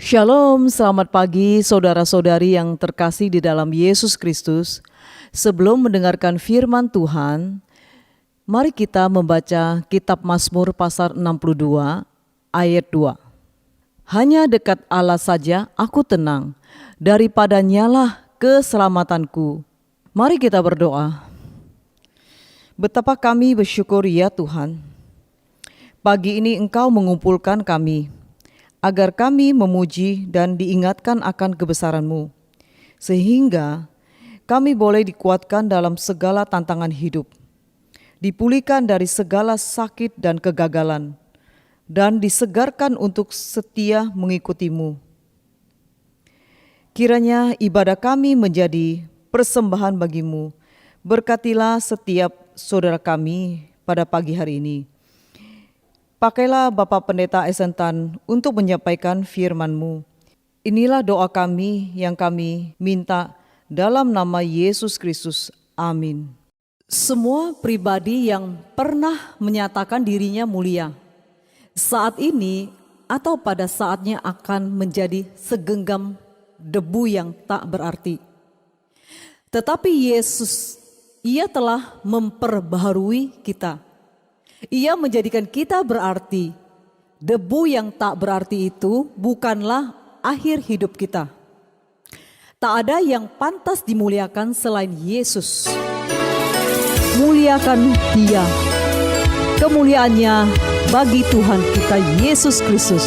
Shalom, selamat pagi saudara-saudari yang terkasih di dalam Yesus Kristus. Sebelum mendengarkan firman Tuhan, mari kita membaca kitab Mazmur pasal 62 ayat 2. Hanya dekat Allah saja aku tenang, daripadanya lah keselamatanku. Mari kita berdoa. Betapa kami bersyukur ya Tuhan. Pagi ini Engkau mengumpulkan kami, agar kami memuji dan diingatkan akan kebesaran-Mu, sehingga kami boleh dikuatkan dalam segala tantangan hidup, dipulihkan dari segala sakit dan kegagalan, dan disegarkan untuk setia mengikuti-Mu. Kiranya ibadah kami menjadi persembahan bagi-Mu. Berkatilah setiap saudara kami pada pagi hari ini. Pakailah Bapak Pendeta Esentan untuk menyampaikan firman-Mu. Inilah doa kami yang kami minta dalam nama Yesus Kristus. Amin. Semua pribadi yang pernah menyatakan dirinya mulia, saat ini atau pada saatnya akan menjadi segenggam debu yang tak berarti. Tetapi Yesus, Ia telah memperbaharui kita. Ia menjadikan kita berarti. Debu yang tak berarti itu bukanlah akhir hidup kita. Tak ada yang pantas dimuliakan selain Yesus. Muliakan Dia. Kemuliaannya bagi Tuhan kita Yesus Kristus.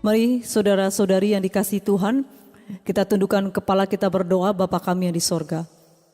Mari saudara-saudari yang dikasihi Tuhan, kita tundukkan kepala kita berdoa. Bapa kami yang di sorga,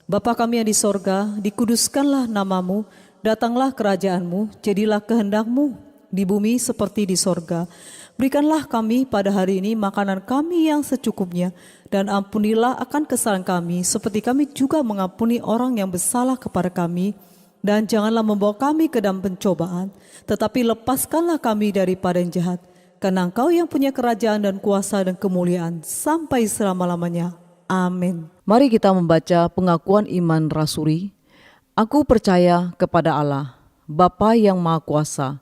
Bapa kami yang di sorga, dikuduskanlah namamu, datanglah kerajaanmu, jadilah kehendak-Mu di bumi seperti di sorga. Berikanlah kami pada hari ini makanan kami yang secukupnya, dan ampunilah akan kesalahan kami, seperti kami juga mengampuni orang yang bersalah kepada kami. Dan janganlah membawa kami ke dalam pencobaan, tetapi lepaskanlah kami daripada yang jahat. Karena Engkau yang punya kerajaan dan kuasa dan kemuliaan sampai selama-lamanya. Amin. Mari kita membaca pengakuan iman rasuli. Aku percaya kepada Allah, Bapa yang Maha Kuasa,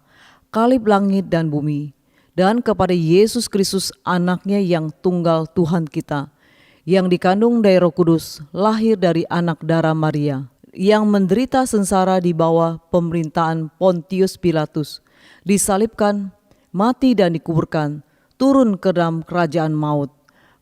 Khalib langit dan bumi, dan kepada Yesus Kristus anaknya yang tunggal Tuhan kita, yang dikandung dari Roh Kudus, lahir dari anak darah Maria, yang menderita sengsara di bawah pemerintahan Pontius Pilatus, disalibkan, mati dan dikuburkan, turun ke dalam kerajaan maut.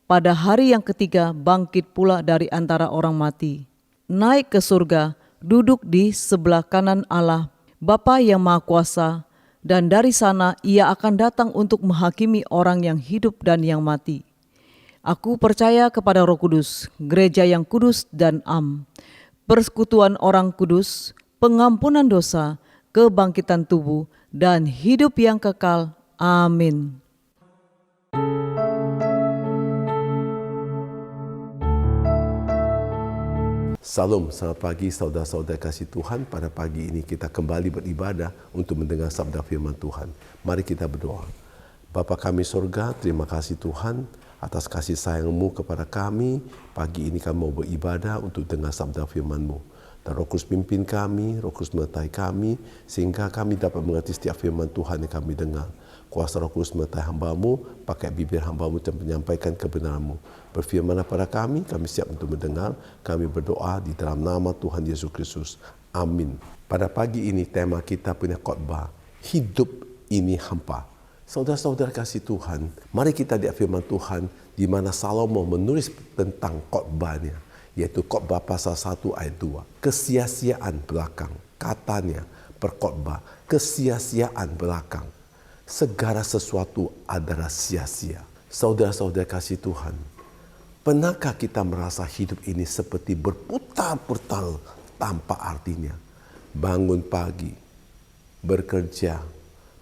Pada hari yang ketiga bangkit pula dari antara orang mati, naik ke surga, duduk di sebelah kanan Allah, Bapa yang Maha Kuasa, dan dari sana ia akan datang untuk menghakimi orang yang hidup dan yang mati. Aku percaya kepada Roh Kudus, gereja yang kudus dan persekutuan orang kudus, pengampunan dosa, kebangkitan tubuh, dan hidup yang kekal. Amin. Salam, selamat pagi saudara-saudara kasih Tuhan. Pada pagi ini kita kembali beribadah untuk mendengar sabda firman Tuhan. Mari kita berdoa. Bapa kami sorga, terima kasih Tuhan atas kasih sayang-Mu kepada kami. Pagi ini kami mau beribadah untuk dengar sabda firman-Mu. Dan Roh Kudus pimpin kami, Roh Kudus menyertai kami, sehingga kami dapat mengerti setiap firman Tuhan yang kami dengar. Kuasa Roh Kudus menyertai hamba-Mu, pakai bibir hamba-Mu dan menyampaikan kebenaran-Mu. Berfirmanlah pada kami siap untuk mendengar. Kami berdoa di dalam nama Tuhan Yesus Kristus. Amin. Pada pagi ini tema kita punya khotbah, hidup ini hampa. Saudara-saudara kasih Tuhan, mari kita lihat firman Tuhan di mana Salomo menulis tentang khotbahnya, yaitu khotbah pasal 1 ayat 2. Kesia-siaan belakang, katanya berkhotbah, kesia-siaan belakang. Segala sesuatu adalah sia-sia. Saudara-saudara kasih Tuhan, pernahkah kita merasa hidup ini seperti berputar-putar tanpa artinya? Bangun pagi, bekerja,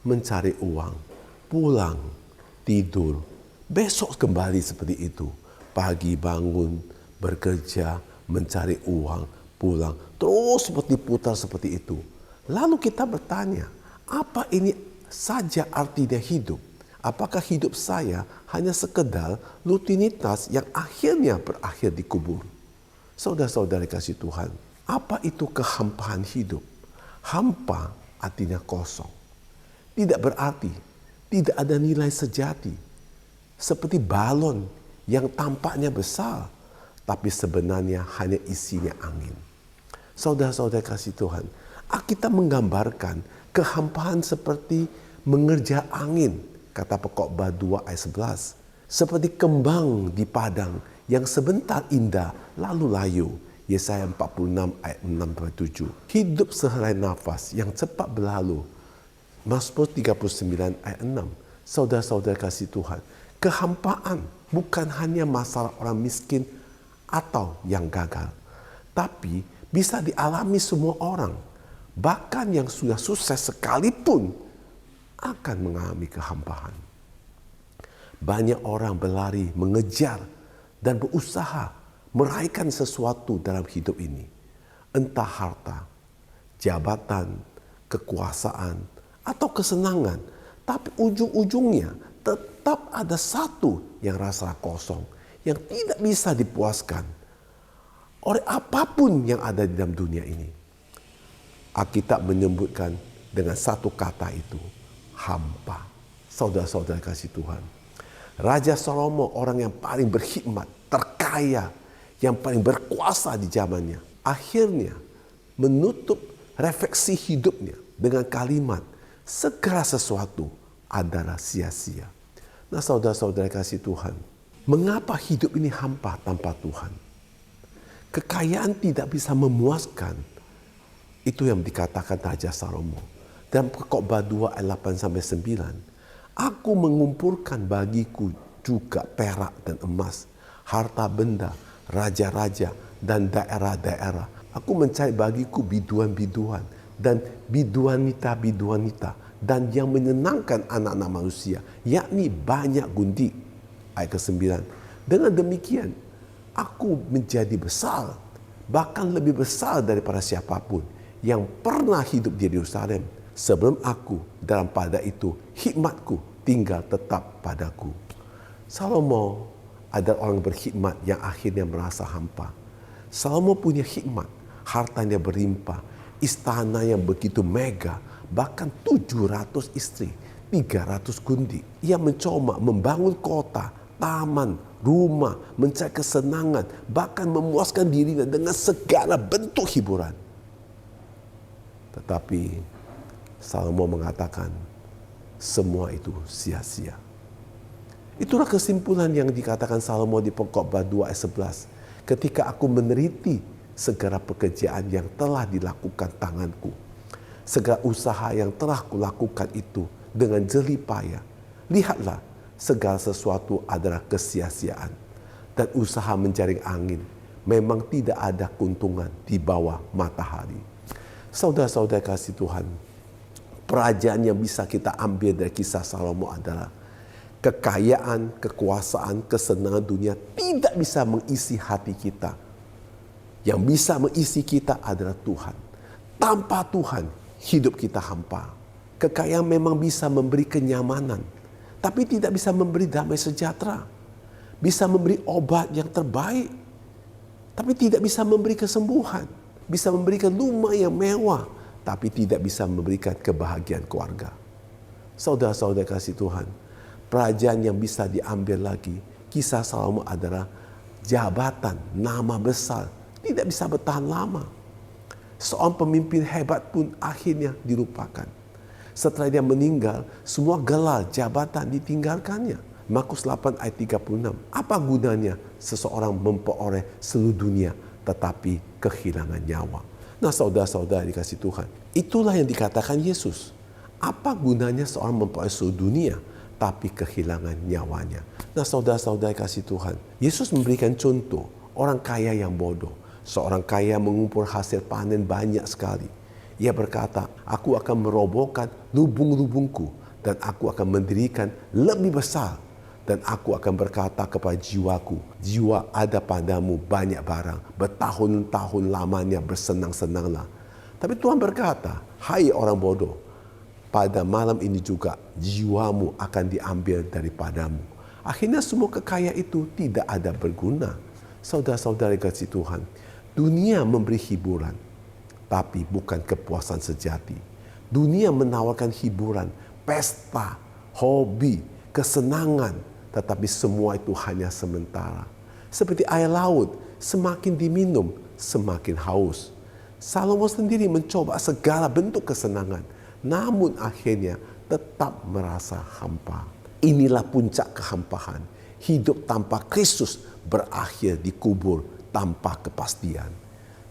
mencari uang, pulang, tidur, besok kembali seperti itu. Pagi bangun, bekerja, mencari uang, pulang, terus seperti putar seperti itu. Lalu kita bertanya, apa ini saja artinya hidup? Apakah hidup saya hanya sekedar rutinitas yang akhirnya berakhir di kubur? Saudara-saudara kasih Tuhan, apa itu kehampaan hidup? Hampa artinya kosong. Tidak berarti, tidak ada nilai sejati. Seperti balon yang tampaknya besar, tapi sebenarnya hanya isinya angin. Saudara-saudara kasih Tuhan, kita menggambarkan kehampaan seperti mengerja angin, kata Pekotbah 2 ayat 11. Seperti kembang di padang yang sebentar indah lalu layu. Yesaya 46 ayat 6-7. Hidup sehelai nafas yang cepat berlalu. Mazmur 39 ayat 6. Saudara-saudara kasih Tuhan, kehampaan bukan hanya masalah orang miskin atau yang gagal, tapi bisa dialami semua orang. Bahkan yang sudah sukses sekalipun akan mengalami kehampaan. Banyak orang berlari, mengejar dan berusaha meraihkan sesuatu dalam hidup ini. Entah harta, jabatan, kekuasaan, atau kesenangan. Tapi ujung-ujungnya tetap ada satu yang rasa kosong, yang tidak bisa dipuaskan oleh apapun yang ada di dalam dunia ini. Alkitab menyebutkan dengan satu kata itu, hampa. Saudara-saudara kasih Tuhan, Raja Salomo orang yang paling berhikmat, terkaya, yang paling berkuasa di zamannya, akhirnya menutup refleksi hidupnya dengan kalimat, segala sesuatu adalah sia-sia. Nah saudara-saudara kasih Tuhan, mengapa hidup ini hampa tanpa Tuhan? Kekayaan tidak bisa memuaskan. Itu yang dikatakan Raja Salomo. Dalam Pekotbah 2 ayat 8-9. Aku mengumpulkan bagiku juga perak dan emas, harta benda, raja-raja dan daerah-daerah. Aku mencari bagiku biduan-biduan dan biduanita-biduanita dan yang menyenangkan anak-anak manusia, yakni banyak gundik. Ayat ke-9. Dengan demikian, aku menjadi besar, bahkan lebih besar daripada siapapun yang pernah hidup di Yerusalem. Sebelum aku, dalam pada itu hikmatku tinggal tetap padaku. Salomo adalah orang berhikmat yang akhirnya merasa hampa. Salomo punya hikmat, hartanya berlimpah, istana yang begitu mega, bahkan 700 istri, 300 gundik. Ia mencoba membangun kota, taman, rumah, mencari kesenangan, bahkan memuaskan dirinya dengan segala bentuk hiburan. Tetapi Salomo mengatakan semua itu sia-sia. Itulah kesimpulan yang dikatakan Salomo di Pengkhotbah 2 ayat 11. Ketika aku meneliti segala pekerjaan yang telah dilakukan tanganku, segala usaha yang telah kulakukan itu dengan jeli payah, lihatlah segala sesuatu adalah kesia-siaan dan usaha menjaring angin. Memang tidak ada keuntungan di bawah matahari. Saudara-saudara kasih Tuhan, pelajaran yang bisa kita ambil dari kisah Salomo adalah kekayaan, kekuasaan, kesenangan dunia tidak bisa mengisi hati kita. Yang bisa mengisi kita adalah Tuhan. Tanpa Tuhan, hidup kita hampa. Kekayaan memang bisa memberi kenyamanan, tapi tidak bisa memberi damai sejahtera. Bisa memberi obat yang terbaik, tapi tidak bisa memberi kesembuhan. Bisa memberikan rumah yang mewah, tapi tidak bisa memberikan kebahagiaan keluarga. Saudara-saudara kasih Tuhan, pelajaran yang bisa diambil lagi, kisah Salomo adalah jabatan, nama besar, tidak bisa bertahan lama. Seorang pemimpin hebat pun akhirnya dilupakan. Setelah dia meninggal, semua gelar jabatan ditinggalkannya. Markus 8 ayat 36. Apa gunanya seseorang memperoleh seluruh dunia tetapi kehilangan nyawa? Nah, saudara-saudara dikasih Tuhan, itulah yang dikatakan Yesus. Apa gunanya seorang memperoleh seluruh dunia tapi kehilangan nyawanya? Nah, saudara-saudara kasih Tuhan, Yesus memberikan contoh orang kaya yang bodoh. Seorang kaya mengumpul hasil panen banyak sekali. Ia berkata, aku akan merobohkan lubung-lubungku dan aku akan mendirikan lebih besar. Dan aku akan berkata kepada jiwaku, jiwa, ada padamu banyak barang, bertahun-tahun lamanya bersenang-senanglah. Tapi Tuhan berkata, hai orang bodoh, pada malam ini juga jiwamu akan diambil daripadamu. Akhirnya semua kekayaan itu tidak ada berguna. Saudara-saudara kasih Tuhan, dunia memberi hiburan, tapi bukan kepuasan sejati. Dunia menawarkan hiburan, pesta, hobi, kesenangan, tetapi semua itu hanya sementara. Seperti air laut, semakin diminum, semakin haus. Salomo sendiri mencoba segala bentuk kesenangan, namun akhirnya tetap merasa hampa. Inilah puncak kehampaan. Hidup tanpa Kristus berakhir dikubur tanpa kepastian.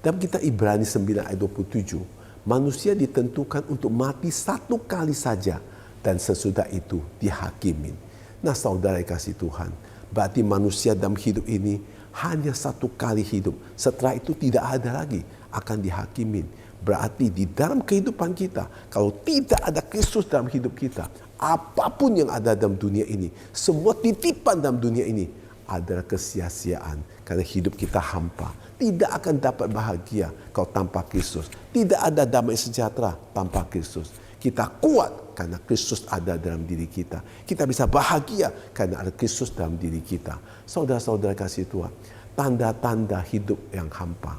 Dalam kitab Ibrani 9 ayat 27, manusia ditentukan untuk mati satu kali saja dan sesudah itu dihakimin. Nah, saudara kasih Tuhan, berarti manusia dalam hidup ini hanya satu kali hidup. Setelah itu tidak ada lagi, akan dihakimin. Berarti di dalam kehidupan kita, kalau tidak ada Kristus dalam hidup kita, apapun yang ada dalam dunia ini, semua titipan dalam dunia ini adalah kesia-siaan. Karena hidup kita hampa. Tidak akan dapat bahagia kalau tanpa Kristus. Tidak ada damai sejahtera tanpa Kristus. Kita kuat karena Kristus ada dalam diri kita. Kita bisa bahagia karena ada Kristus dalam diri kita. Saudara-saudara kasih Tuhan, tanda-tanda hidup yang hampa.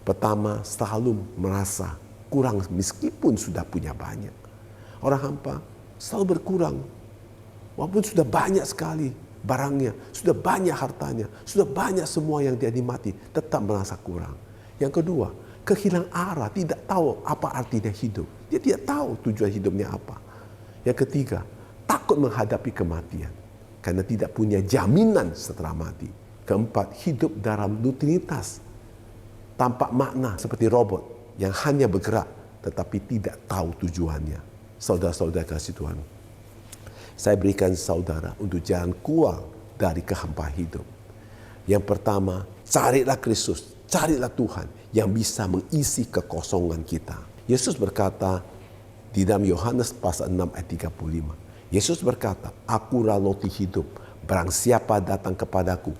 Pertama, selalu merasa kurang meskipun sudah punya banyak. Orang hampa selalu berkurang. Walaupun sudah banyak sekali barangnya, sudah banyak hartanya, sudah banyak semua yang dia nikmati, tetap merasa kurang. Yang kedua, kehilangan arah, tidak tahu apa artinya hidup. Dia tidak tahu tujuan hidupnya apa. Yang ketiga, takut menghadapi kematian karena tidak punya jaminan setelah mati. Keempat, hidup dalam rutinitas, tampak makna seperti robot yang hanya bergerak tetapi tidak tahu tujuannya. Saudara-saudara kasih Tuhan, saya berikan saudara untuk jalan keluar dari kehampaan hidup. Yang pertama, carilah Kristus, carilah Tuhan yang bisa mengisi kekosongan kita. Yesus berkata di dalam Yohanes pasal 6 ayat 35. Yesus berkata, akulah roti hidup. Barang siapa datang kepadaku,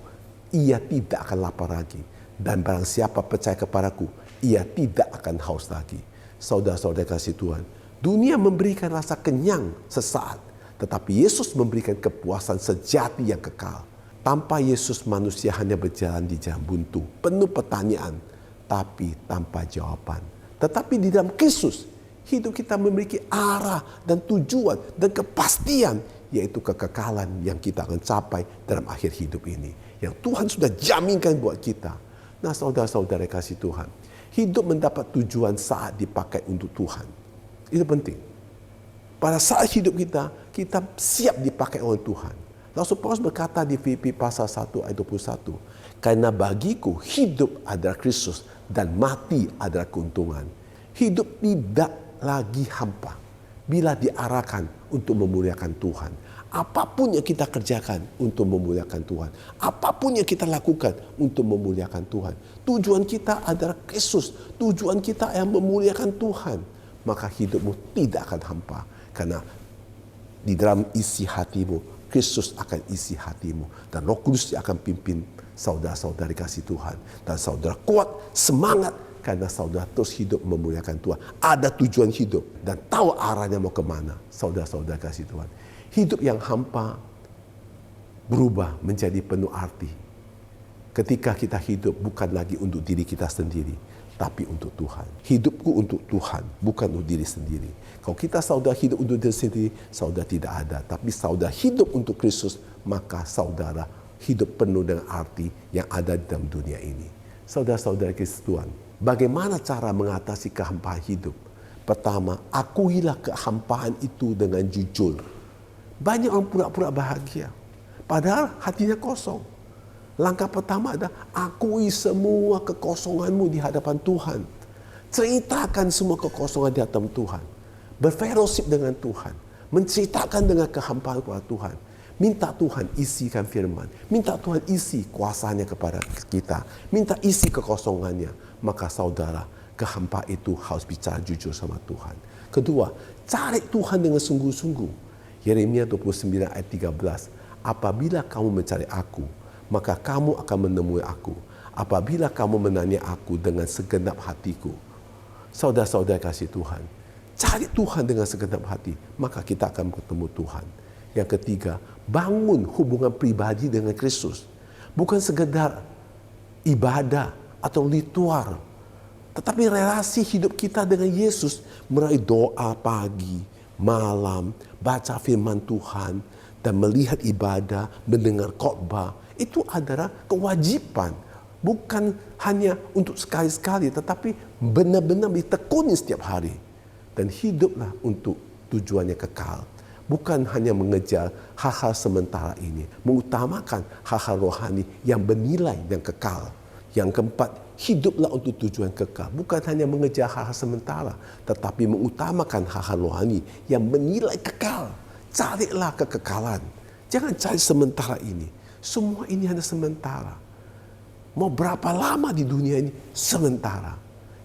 ia tidak akan lapar lagi. Dan barang siapa percaya kepadaku, ia tidak akan haus lagi. Saudara-saudara kasih Tuhan, dunia memberikan rasa kenyang sesaat. Tetapi Yesus memberikan kepuasan sejati yang kekal. Tanpa Yesus manusia hanya berjalan di jalan buntu, penuh pertanyaan, tapi tanpa jawaban. Tetapi di dalam Kristus, hidup kita memiliki arah dan tujuan dan kepastian, yaitu kekekalan yang kita akan capai dalam akhir hidup ini. Yang Tuhan sudah jaminkan buat kita. Nah, saudara-saudara kasih Tuhan, Hidup mendapat tujuan saat dipakai untuk Tuhan. Itu penting. Pada saat hidup kita, kita siap dipakai oleh Tuhan. Rasul Paulus berkata di Filipi pasal 1 ayat 21, karena bagiku hidup adalah Kristus dan mati adalah keuntungan. Hidup tidak lagi hampa bila diarahkan untuk memuliakan Tuhan. Apapun yang kita kerjakan untuk memuliakan Tuhan. Apapun yang kita lakukan untuk memuliakan Tuhan. Tujuan kita adalah Kristus. Tujuan kita yang memuliakan Tuhan. Maka hidupmu tidak akan hampa. Karena di dalam isi hatimu, Kristus akan isi hatimu. Dan Roh Kudus akan pimpin saudara-saudari kasih Tuhan. Dan saudara kuat, semangat. Karena saudara terus hidup memuliakan Tuhan. Ada tujuan hidup dan tahu arahnya mau kemana. Saudara-saudara kasih Tuhan. Hidup yang hampa berubah menjadi penuh arti. Ketika kita hidup bukan lagi untuk diri kita sendiri, tapi untuk Tuhan. Hidupku untuk Tuhan, bukan untuk diri sendiri. Kalau kita saudara hidup untuk diri sendiri, saudara tidak ada. Tapi saudara hidup untuk Kristus, maka saudara hidup penuh dengan arti yang ada di dalam dunia ini. Saudara-saudara Kristus Tuhan, bagaimana cara mengatasi kehampaan hidup? Pertama, akuilah kehampaan itu dengan jujur. Banyak orang pura-pura bahagia, padahal hatinya kosong. Langkah pertama adalah akui semua kekosonganmu di hadapan Tuhan. Ceritakan semua kekosongan di hadapan Tuhan. Berfellowship dengan Tuhan. Menceritakan dengan kehampaan kepada Tuhan. Minta Tuhan isikan firman. Minta Tuhan isi kuasanya kepada kita. Minta isi kekosongannya. Maka saudara, kehampaan itu harus bicara jujur sama Tuhan. Kedua, cari Tuhan dengan sungguh-sungguh. Yeremia 29 ayat 13. Apabila kamu mencari aku, maka kamu akan menemui aku. Apabila kamu menanya aku dengan segenap hatiku. Saudara-saudara kasih Tuhan, cari Tuhan dengan segenap hati, maka kita akan bertemu Tuhan. Yang ketiga, bangun hubungan pribadi dengan Kristus. Bukan sekedar ibadah atau ritual, tetapi relasi hidup kita dengan Yesus melalui doa pagi, malam, baca firman Tuhan, dan melihat ibadah, mendengar khotbah. Itu adalah kewajiban. Bukan hanya untuk sekali-sekali, tetapi benar-benar ditekuni setiap hari. Dan hiduplah untuk tujuannya kekal. Bukan hanya mengejar hal-hal sementara ini. Mengutamakan hal-hal rohani yang bernilai dan kekal. Yang keempat, hiduplah untuk tujuan kekal. Bukan hanya mengejar hal-hal sementara, tetapi mengutamakan hal-hal rohani yang bernilai kekal. Carilah kekekalan. Jangan cari sementara ini. Semua ini hanya sementara. Mau berapa lama di dunia ini? Sementara.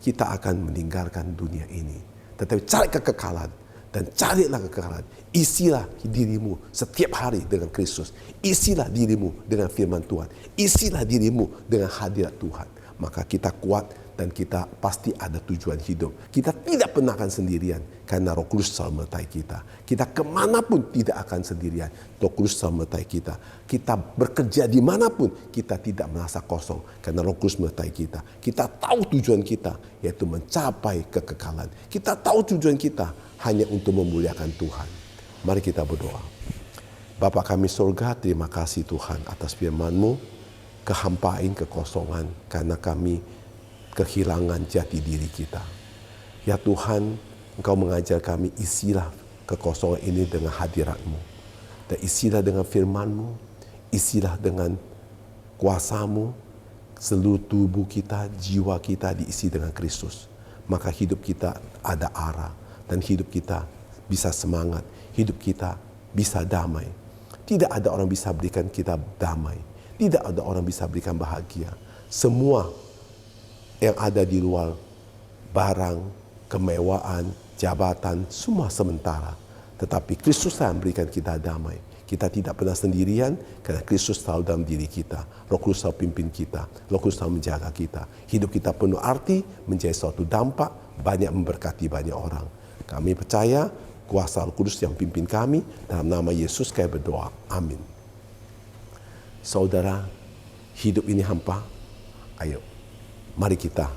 Kita akan meninggalkan dunia ini. Tetapi cari kekekalan. Dan carilah kekekalan. Isilah dirimu setiap hari dengan Kristus. Isilah dirimu dengan firman Tuhan. Isilah dirimu dengan hadirat Tuhan. Maka kita kuat dan kita pasti ada tujuan hidup. Kita tidak pernah akan sendirian karena Roh Kudus selalu menyertai kita. Kita kemanapun tidak akan sendirian. Roh Kudus selalu menyertai kita. Kita bekerja dimanapun kita tidak merasa kosong karena Roh Kudus menyertai kita. Kita tahu tujuan kita yaitu mencapai kekekalan. Kita tahu tujuan kita hanya untuk memuliakan Tuhan. Mari kita berdoa. Bapa kami surga, terima kasih Tuhan atas firman-Mu. Kehampaan, kekosongan karena kami kehilangan jati diri kita. Ya Tuhan, Engkau mengajar kami, isilah kekosongan ini dengan hadirat-Mu. Dan isilah dengan firman-Mu, isilah dengan kuasa-Mu, seluruh tubuh kita, jiwa kita diisi dengan Kristus. Maka hidup kita ada arah dan hidup kita bisa semangat, hidup kita bisa damai. Tidak ada orang bisa berikan kita damai. Tidak ada orang bisa berikan bahagia. Semua yang ada di luar, barang, kemewahan, jabatan, semua sementara. Tetapi Kristus yang memberikan kita damai. Kita tidak pernah sendirian karena Kristus selalu dalam diri kita. Roh Kudus selalu pimpin kita. Roh Kudus selalu menjaga kita. Hidup kita penuh arti, menjadi suatu dampak, banyak memberkati banyak orang. Kami percaya kuasa Roh Kudus yang pimpin kami. Dalam nama Yesus kami berdoa. Amin. Saudara, hidup ini hampa. Ayo, mari kita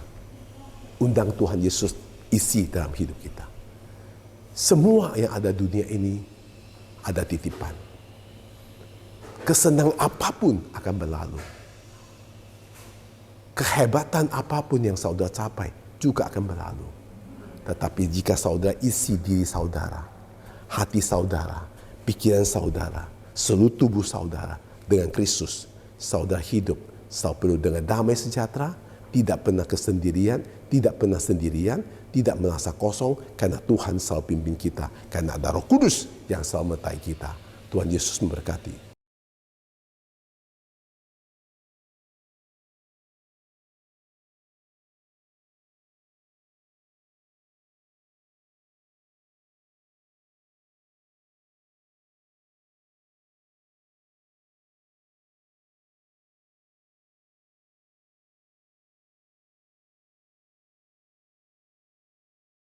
undang Tuhan Yesus isi dalam hidup kita. Semua yang ada dunia ini ada titipan. Kesenangan apapun akan berlalu. kehebatan apapun yang saudara capai juga akan berlalu. Tetapi jika saudara isi diri saudara, hati saudara, pikiran saudara, seluruh tubuh saudara dengan Kristus, saudara hidup selalu penuh dengan damai sejahtera, tidak pernah kesendirian, tidak pernah sendirian, tidak merasa kosong karena Tuhan selalu pimpin kita, karena ada Roh Kudus yang selalu menyertai kita. Tuhan Yesus memberkati.